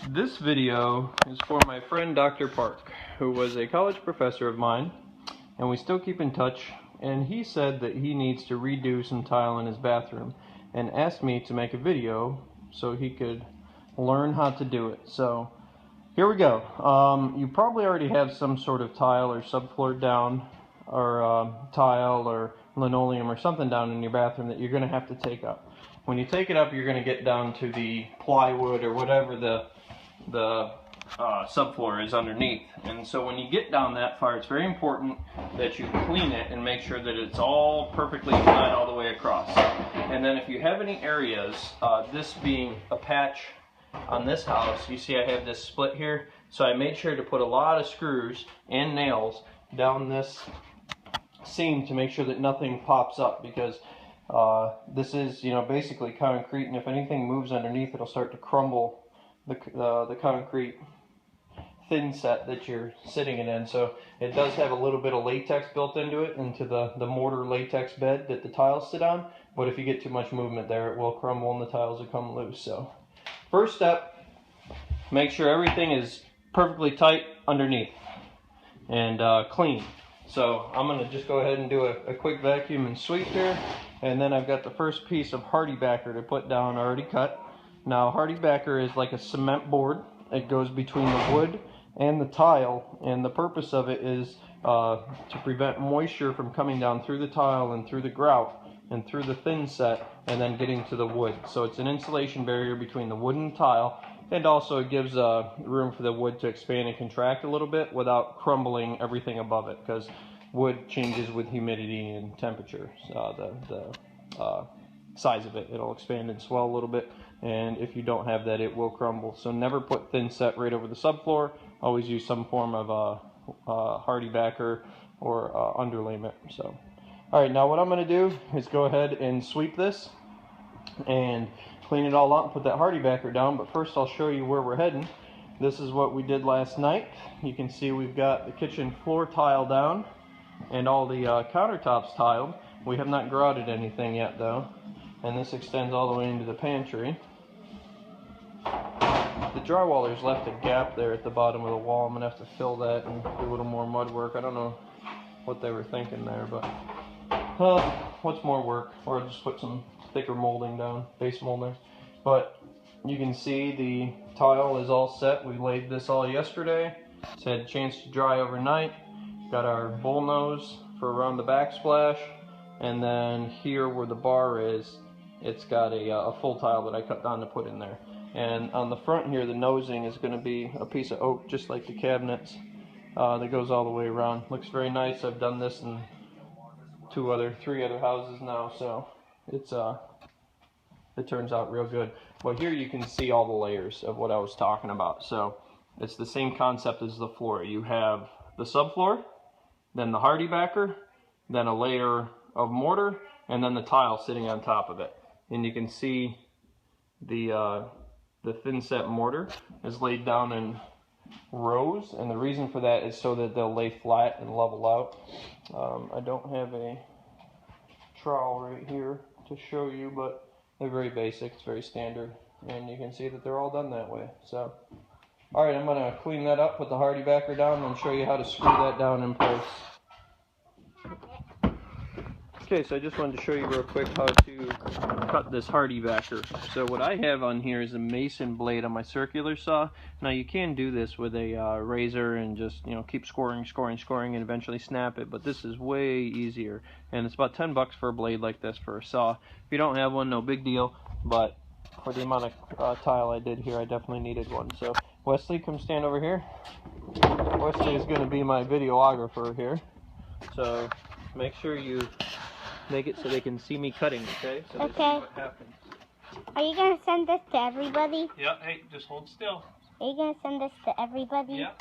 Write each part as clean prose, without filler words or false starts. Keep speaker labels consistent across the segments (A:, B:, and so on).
A: This video is for my friend Dr. Park, who was a college professor of mine, and we still keep in touch, and he said that he needs to redo some tile in his bathroom and asked me to make a video so he could learn how to do it. So here we go. You probably already have some sort of tile or subfloor down, or tile or linoleum or something down in your bathroom that you're going to have to take up. When you take it up, you're going to get down to the plywood or whatever the subfloor is underneath. And so when you get down that far, it's very important that you clean it and make sure that it's all perfectly flat all the way across. And then if you have any areas, this being a patch on this house, you see I have this split here, so I made sure to put a lot of screws and nails down this seam to make sure that nothing pops up, because this is, basically concrete, and if anything moves underneath, it'll start to crumble the concrete thin set that you're sitting it in. So it does have a little bit of latex built into it, into the mortar latex bed that the tiles sit on, but if you get too much movement there, it will crumble and the tiles will come loose. So first step, make sure everything is perfectly tight underneath and clean. So I'm going to just go ahead and do a quick vacuum and sweep here, and then I've got the first piece of hardy backer to put down already cut. Now hardy backer is like a cement board. It goes between the wood and the tile, and the purpose of it is to prevent moisture from coming down through the tile and through the grout and through the thin set and then getting to the wood. So it's an insulation barrier between the wood and tile, and also it gives room for the wood to expand and contract a little bit without crumbling everything above it, because wood changes with humidity and temperature. The size of it, it'll expand and swell a little bit, and if you don't have that, it will crumble. So never put thin set right over the subfloor. Always use some form of hardy backer or underlayment. So alright, now what I'm going to do is go ahead and sweep this and clean it all up and put that hardy backer down, but first I'll show you where we're heading. This is what we did last night. You can see we've got the kitchen floor tile down and all the countertops tiled. We have not grouted anything yet though, and this extends all the way into the pantry. The drywallers left a gap there at the bottom of the wall. I'm going to have to fill that and do a little more mud work. I don't know what they were thinking there, but what's more work? Or just put some thicker molding down, base molding. But you can see the tile is all set. We laid this all yesterday. It's had a chance to dry overnight. Got our bull nose for around the backsplash, and then here where the bar is, it's got a full tile that I cut down to put in there. And on the front here, the nosing is going to be a piece of oak, just like the cabinets, that goes all the way around. Looks very nice. I've done this in three other houses now, so it turns out real good. But here you can see all the layers of what I was talking about. So it's the same concept as the floor. You have the subfloor, then the hardy backer, then a layer of mortar, and then the tile sitting on top of it. And you can see the thin set mortar is laid down in rows, and the reason for that is so that they'll lay flat and level out. I don't have a trowel right here to show you, but they're very basic, it's very standard, and you can see that they're all done that way. So alright, I'm going to clean that up, put the hardy backer down, and show you how to screw that down in place. Okay, so I just wanted to show you real quick how to cut this hardy backer. So what I have on here is a mason blade on my circular saw. Now you can do this with a razor and just keep scoring and eventually snap it, but this is way easier, and it's about 10 bucks for a blade like this for a saw. If you don't have one, no big deal, but for the amount of tile I did here, I definitely needed one. So Wesley, come stand over here. Wesley is going to be my videographer here, so make sure you make it so they can see me cutting, okay? So they see what happens.
B: Are you going to send this to everybody?
A: Yep, hey, just hold still.
B: Are you going to send this to everybody?
A: Yep.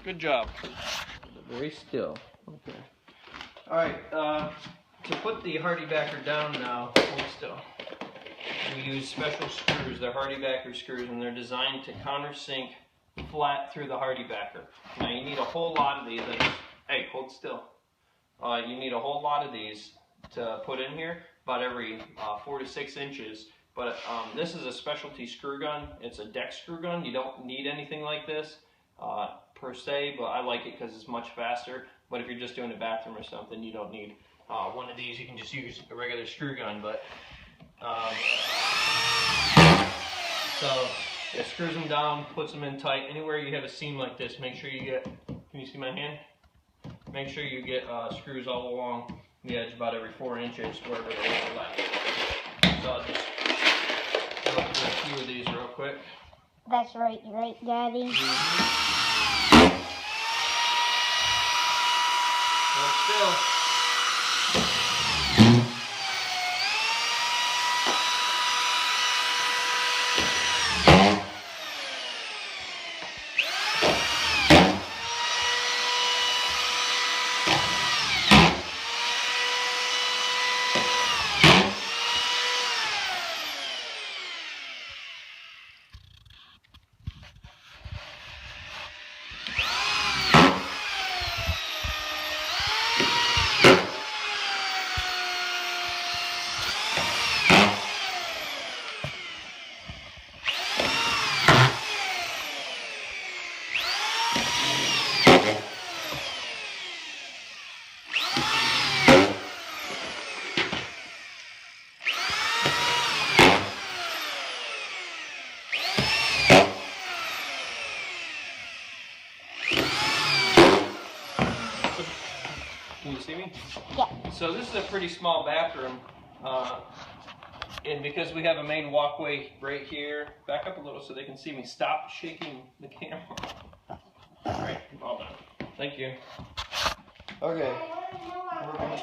A: Good job. Very still. Okay. Alright, to put the hardy backer down now, hold still. We use special screws. They're hardy backer screws, and they're designed to countersink flat through the hardy backer. Now you need a whole lot of these. Hey, hold still. You need a whole lot of these to put in here, about every 4 to 6 inches. But this is a specialty screw gun. It's a deck screw gun. You don't need anything like this per se, but I like it because it's much faster. But if you're just doing a bathroom or something, you don't need one of these. You can just use a regular screw gun. But so it screws them down, puts them in tight. Anywhere you have a seam like this, make sure you get, can you see my hand? Make sure you get screws all along the edge about every 4 inches wherever they overlap. So I'll just go through a few of these real quick.
B: That's right, Daddy.
A: Hold still. Can you see me?
B: Yeah.
A: So this is a pretty small bathroom, and because we have a main walkway right here, back up a little so they can see me. Stop shaking the camera. All right, all done. Thank you. Okay, we're gonna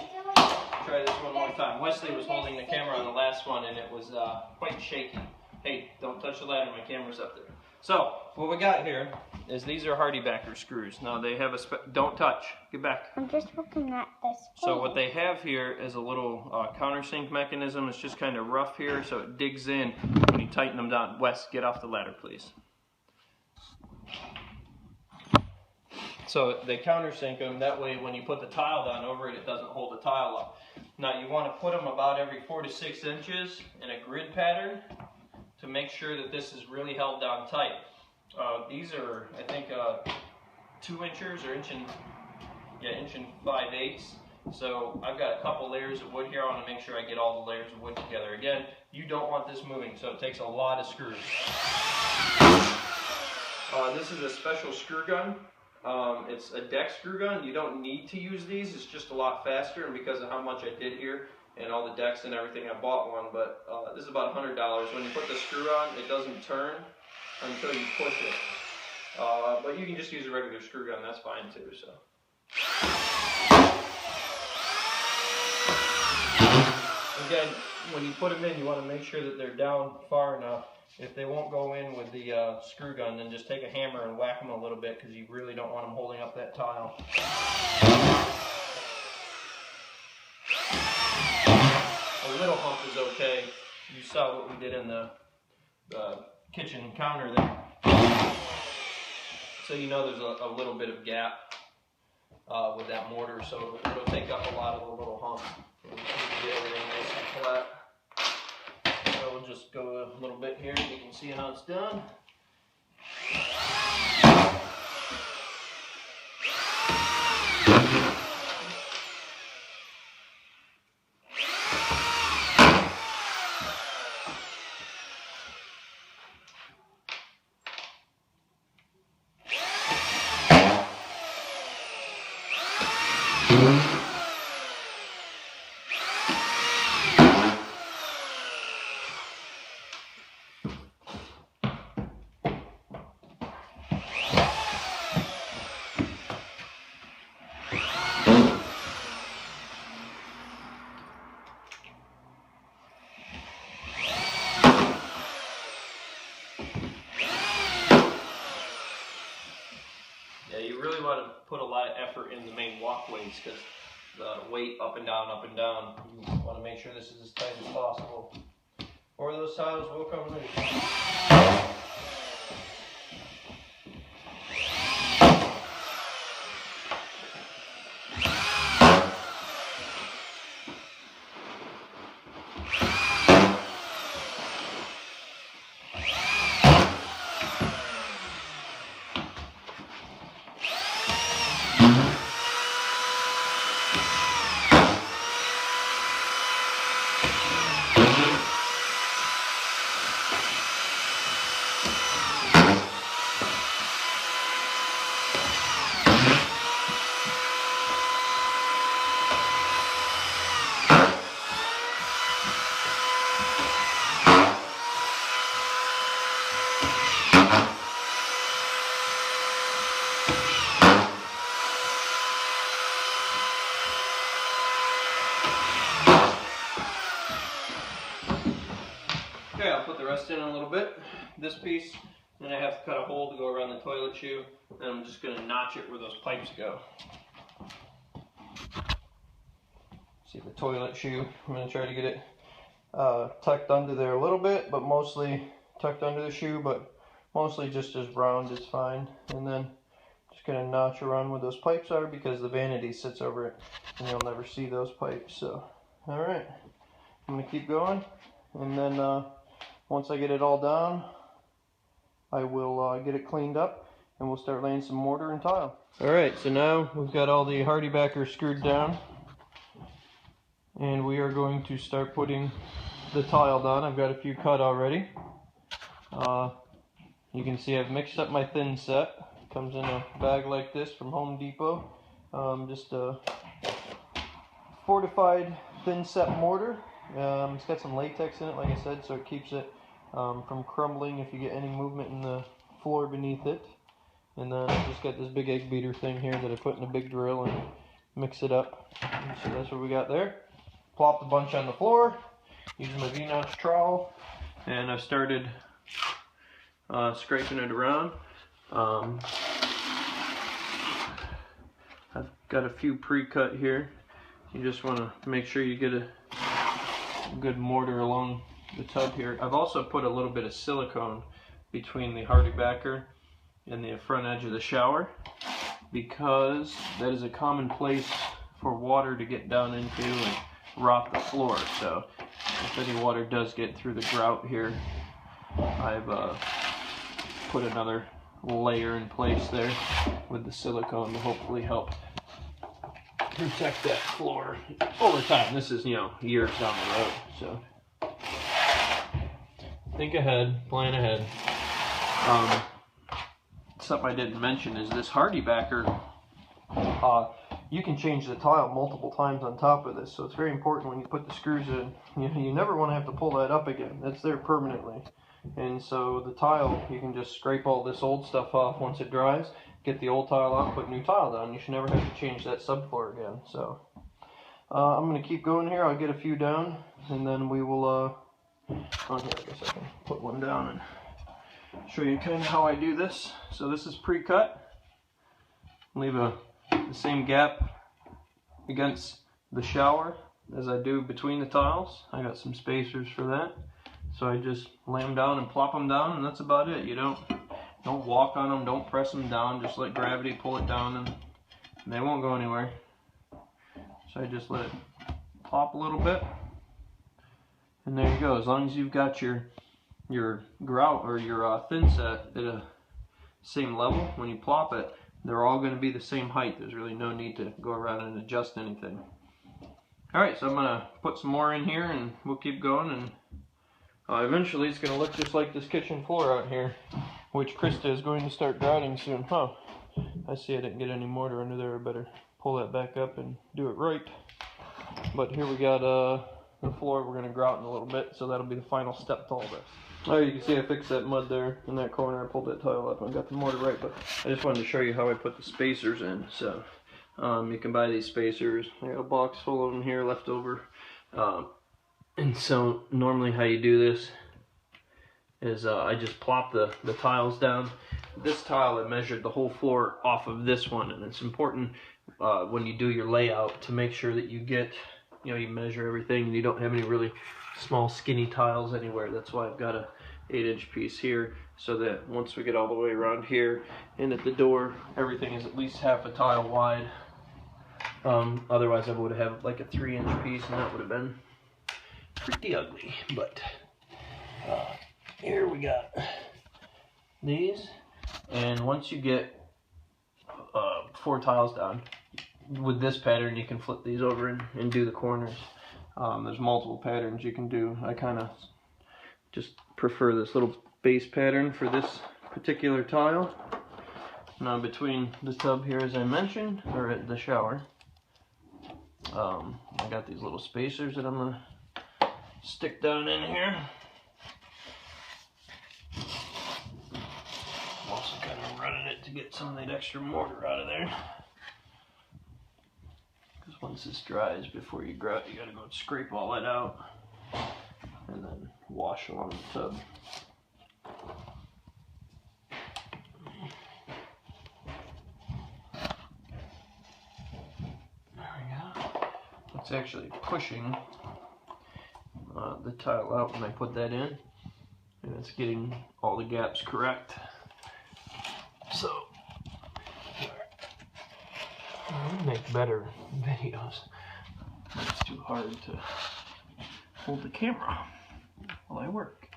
A: try this one more time. Wesley was holding the camera on the last one, and it was quite shaky. Hey, don't touch the ladder. My camera's up there. So what we got here is these are hardy backer screws. Now they have a don't touch. Get back.
B: I'm just looking at this.
A: So what they have here is a little countersink mechanism. It's just kind of rough here, so it digs in when you tighten them down. Wes, get off the ladder, please. So they countersink them. That way, when you put the tile down over it, it doesn't hold the tile up. Now you want to put them about every 4 to 6 inches in a grid pattern to make sure that this is really held down tight. These are, I think, 2 inches or inch and 5/8. So I've got a couple layers of wood here. I want to make sure I get all the layers of wood together. Again, you don't want this moving, so it takes a lot of screws. This is a special screw gun. It's a deck screw gun. You don't need to use these. It's just a lot faster, and because of how much I did here and all the decks and everything, I bought one. But this is about $100. When you put the screw on, it doesn't turn until you push it. But you can just use a regular screw gun. That's fine too. So. Again, when you put them in, you want to make sure that they're down far enough. If they won't go in with the screw gun, then just take a hammer and whack them a little bit, because you really don't want them holding up that tile. A little hump is okay. You saw what we did in the kitchen counter there. So you know there's a little bit of gap with that mortar, so it'll take up a lot of the little hump. Get everything nice and flat. So we'll just go a little bit here, you can see how it's done. You really want to put a lot of effort in the main walkways because the weight up and down, you want to make sure this is as tight as possible, or those tiles will come loose. Okay, I'll put the rest in a little bit. This piece, then I have to cut a hole to go around the toilet shoe, and I'm just going to notch it where those pipes go. See the toilet shoe, I'm going to try to get it tucked under there a little bit, but mostly tucked under the shoe, but mostly just as round is fine. And then just going to notch around where those pipes are because the vanity sits over it and you'll never see those pipes. So, alright, I'm going to keep going, and then once I get it all down, I will get it cleaned up and we'll start laying some mortar and tile. Alright, so now we've got all the hardy backers screwed down, and we are going to start putting the tile down. I've got a few cut already. You can see I've mixed up my thin set. It comes in a bag like this from Home Depot. Just a fortified thin set mortar. It's got some latex in it, like I said, so it keeps it from crumbling if you get any movement in the floor beneath it. And then I just got this big egg beater thing here that I put in a big drill and mix it up. And so that's what we got there. Plop the bunch on the floor using my V-notch trowel, and I've started scraping it around. I've got a few pre-cut here. You just want to make sure you get a good mortar along the tub here. I've also put a little bit of silicone between the hardy backer and the front edge of the shower, because that is a common place for water to get down into and rot the floor. So if any water does get through the grout here, I've put another layer in place there with the silicone to hopefully help protect that floor over time. This is, you know, years down the road, so think ahead, plan ahead. Something I didn't mention is this hardy backer, you can change the tile multiple times on top of this, so it's very important when you put the screws in. You never want to have to pull that up again. That's there permanently. And so the tile, you can just scrape all this old stuff off once it dries, get the old tile out, put new tile down. You should never have to change that subfloor again. So I'm going to keep going here. I'll get a few down, and then we will, oh here, I guess I can put one down and show you kind of how I do this. So this is pre-cut. Leave the same gap against the shower as I do between the tiles. I got some spacers for that. So I just lay them down and plop them down, and that's about it. You don't walk on them, don't press them down, just let gravity pull it down and they won't go anywhere. So I just let it plop a little bit, and there you go. As long as you've got your grout or your thin set at a same level, when you plop it, they're all going to be the same height. There's really no need to go around and adjust anything. Alright, so I'm going to put some more in here and we'll keep going, and eventually it's going to look just like this kitchen floor out here, which Krista is going to start grouting soon. Oh, I see I didn't get any mortar under there. I better pull that back up and do it right. But here we got the floor we're going to grout in a little bit, so that'll be the final step to all this. Oh, you can see I fixed that mud there in that corner. I pulled that tile up and got the mortar right, but I just wanted to show you how I put the spacers in. So you can buy these spacers. I got a box full of them here left over. And so normally how you do this is I just plop the tiles down this tile, I measured the whole floor off of this one, and it's important when you do your layout to make sure that you get, you measure everything and you don't have any really small skinny tiles anywhere. That's why I've got a 8-inch piece here, so that once we get all the way around here and at the door, everything is at least half a tile wide. Otherwise I would have like a 3-inch piece, and that would have been pretty ugly. But here we got these, and once you get 4 tiles down with this pattern, you can flip these over and do the corners. There's multiple patterns you can do. I kind of just prefer this little base pattern for this particular tile. Now between the tub here, as I mentioned, or at the shower, I got these little spacers that I'm going to stick down in here. I'm also kind of running it to get some of that extra mortar out of there. Because once this dries, before you grout, you got to go scrape all that out and then wash along the tub. There we go. It's actually pushing the tile out when I put that in, and it's getting all the gaps correct. So I'll make better videos. It's too hard to hold the camera while I work.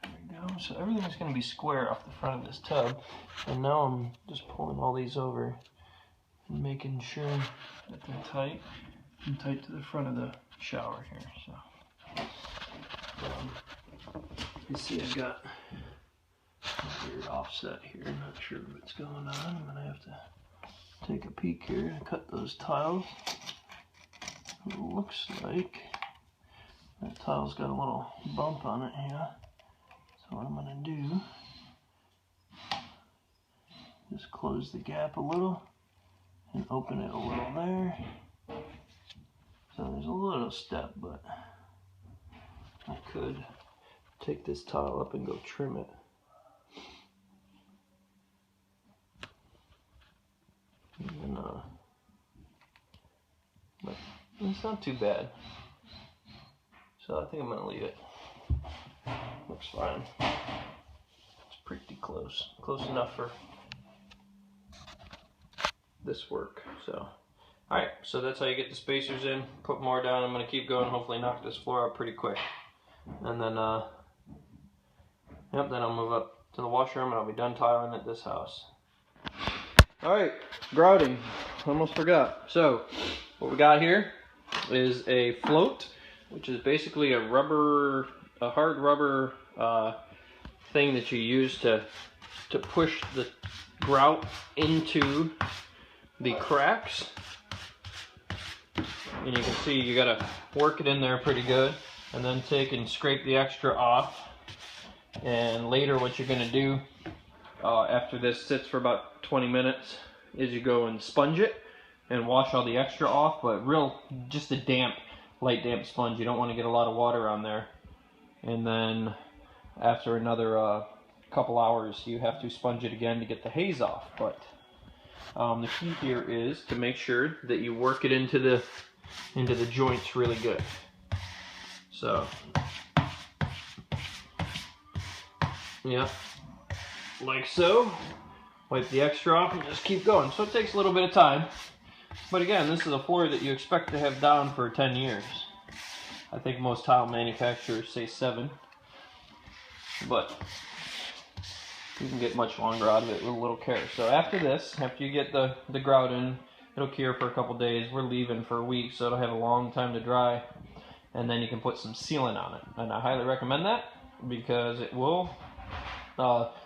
A: There we go. So everything's going to be square off the front of this tub, and now I'm just pulling all these over and making sure that they're tight and tight to the front of the shower here. So you see I've got a weird offset here. I'm not sure what's going on. I'm going to have to take a peek here and cut those tiles. It looks like that tile's got a little bump on it here. So what I'm going to do, just close the gap a little and open it a little there. So there's a little step, but I could take this tile up and go trim it. And, but it's not too bad. So I think I'm gonna leave it. Looks fine. It's pretty close. Close enough for this work. So alright, so that's how you get the spacers in. Put more down. I'm gonna keep going, hopefully knock this floor out pretty quick. And then then I'll move up to the washroom and I'll be done tiling at this house. Alright, grouting. Almost forgot. So what we got here is a float, which is basically a hard rubber thing that you use to push the grout into the cracks. And you can see you gotta work it in there pretty good, and then take and scrape the extra off. And later what you're gonna do after this sits for about 20 minutes is you go and sponge it and wash all the extra off, but just a light damp sponge. You don't want to get a lot of water on there. And then after another couple hours you have to sponge it again to get the haze off. But the key here is to make sure that you work it into the joints really good. So yeah, like so. Wipe the extra off and just keep going. So it takes a little bit of time. But again, this is a floor that you expect to have down for 10 years. I think most tile manufacturers say 7. But you can get much longer out of it with a little care. So after this, after you get the grout in, it'll cure for a couple days. We're leaving for a week, so it'll have a long time to dry. And then you can put some sealant on it. And I highly recommend that because it will,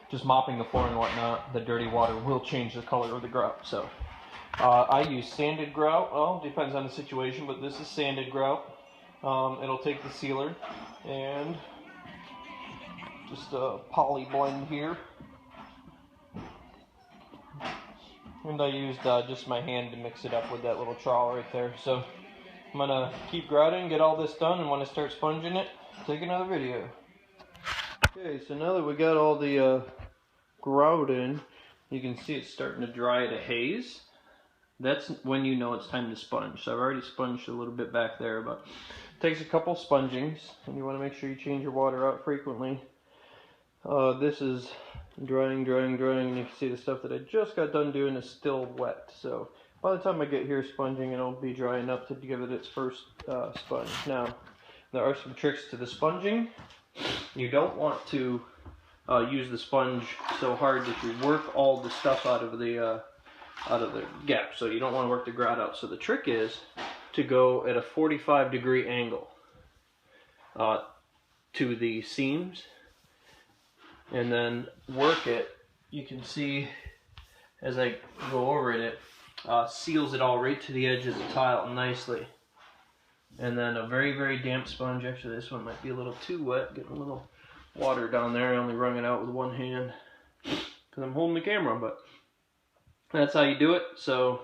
A: just mopping the floor and whatnot, the dirty water will change the color of the grout. So I use sanded grout. Well, depends on the situation, but this is sanded grout. It'll take the sealer and just a poly blend here. And I used just my hand to mix it up with that little trowel right there. So I'm gonna keep grouting, get all this done, and when I start sponging it, take another video. Okay, so now that we got all the grout in, you can see it's starting to dry to haze. That's when you know it's time to sponge. So I've already sponged a little bit back there, but it takes a couple spongings, and you want to make sure you change your water out frequently. This is drying, and you can see the stuff that I just got done doing is still wet. So by the time I get here sponging, it'll be dry enough to give it its first sponge. Now, there are some tricks to the sponging. You don't want to use the sponge so hard that you work all the stuff out of the gap. So you don't want to work the grout out. So the trick is to go at a 45-degree angle to the seams, and then work it. You can see as I go over it, it seals it all right to the edge of the tile nicely. And then a very, very damp sponge. Actually, this one might be a little too wet. Getting a little water down there. I only wrung it out with one hand because I'm holding the camera, but that's how you do it. So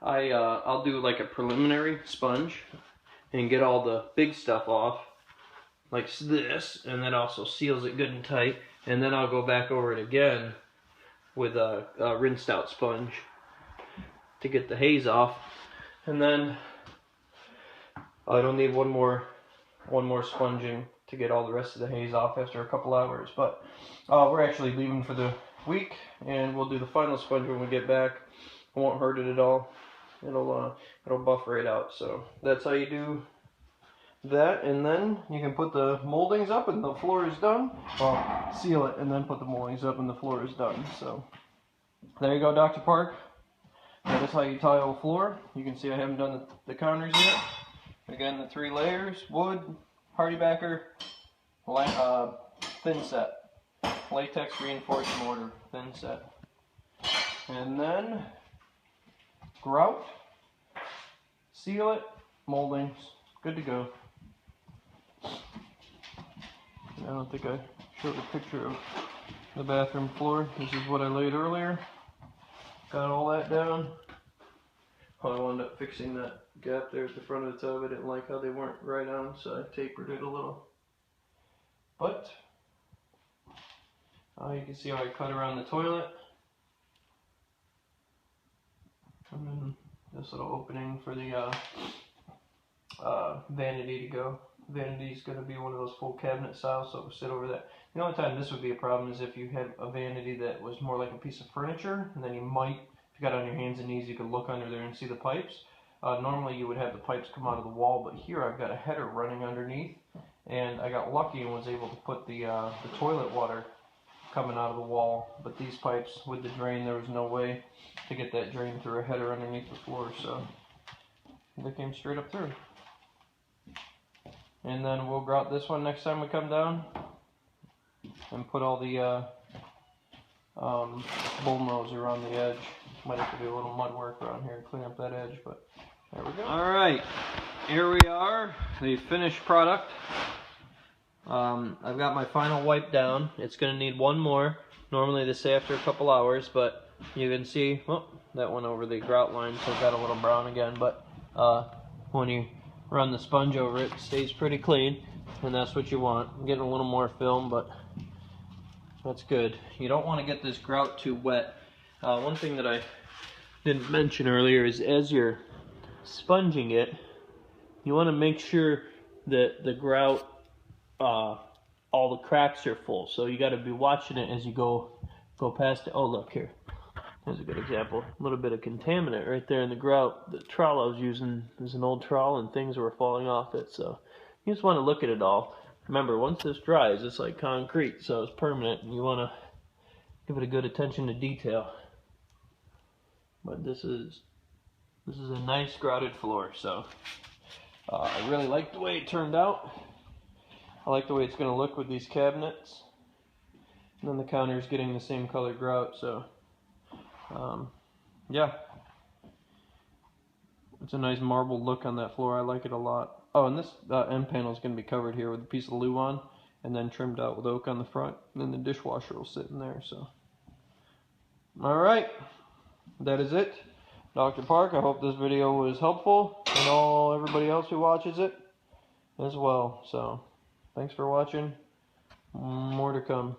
A: I'll do like a preliminary sponge and get all the big stuff off like this, and that also seals it good and tight. And then I'll go back over it again with a rinsed out sponge to get the haze off. And then I don't need one more sponging to get all the rest of the haze off after a couple hours. But we're actually leaving for the week, and we'll do the final sponge when we get back. It won't hurt it at all. It'll buff right out. So that's how you do that, and then you can put the moldings up and the floor is done. Well, seal it and then put the moldings up and the floor is done. So there you go, Dr. Park. That is how you tile a floor. You can see I haven't done the counters yet. Again, the 3 layers: wood, hardy backer, thin set, latex reinforced mortar, thin set, and then grout, seal it, moldings, good to go. I don't think I showed a picture of the bathroom floor. This is what I laid earlier. Got all that down. I wound up fixing that gap there at the front of the tub. I didn't like how they weren't right on, so I tapered it a little. But you can see how I cut around the toilet. And then this little opening for the vanity to go. Vanity is going to be one of those full cabinet styles, so it will sit over that. The only time this would be a problem is if you had a vanity that was more like a piece of furniture, and then you might, if you got on your hands and knees, you could look under there and see the pipes. Normally you would have the pipes come out of the wall, but here I've got a header running underneath, and I got lucky and was able to put the toilet water coming out of the wall. But these pipes with the drain, there was no way to get that drain through a header underneath the floor, so they came straight up through. And then we'll grout this one next time we come down and put all the bullnose around the edge. Might have to do a little mud work around here to clean up that edge, but there we go. Alright, here we are, the finished product. I've got my final wipe down. It's going to need one more. Normally they say after a couple hours, but you can see, oh, that went over the grout line, so it got a little brown again. But when you run the sponge over it, it stays pretty clean, and that's what you want. I'm getting a little more film, but that's good. You don't want to get this grout too wet. One thing that I didn't mention earlier is as you're sponging it, you want to make sure that the grout, all the cracks are full. So you got to be watching it as you go past it. Oh, look here. There's a good example. A little bit of contaminant right there in the grout. The trowel I was using is an old trowel, and things were falling off it. So you just want to look at it all. Remember, once this dries, it's like concrete, so it's permanent, and you want to give it a good attention to detail. But this is a nice grouted floor, so I really like the way it turned out. I like the way it's going to look with these cabinets. And then the counter's getting the same color grout, so yeah. It's a nice marble look on that floor. I like it a lot. Oh, and this end panel is going to be covered here with a piece of luan and then trimmed out with oak on the front. And then the dishwasher will sit in there, so. Alright. That is it. Dr. Park, I hope this video was helpful, and everybody else who watches it as well. So, thanks for watching. More to come.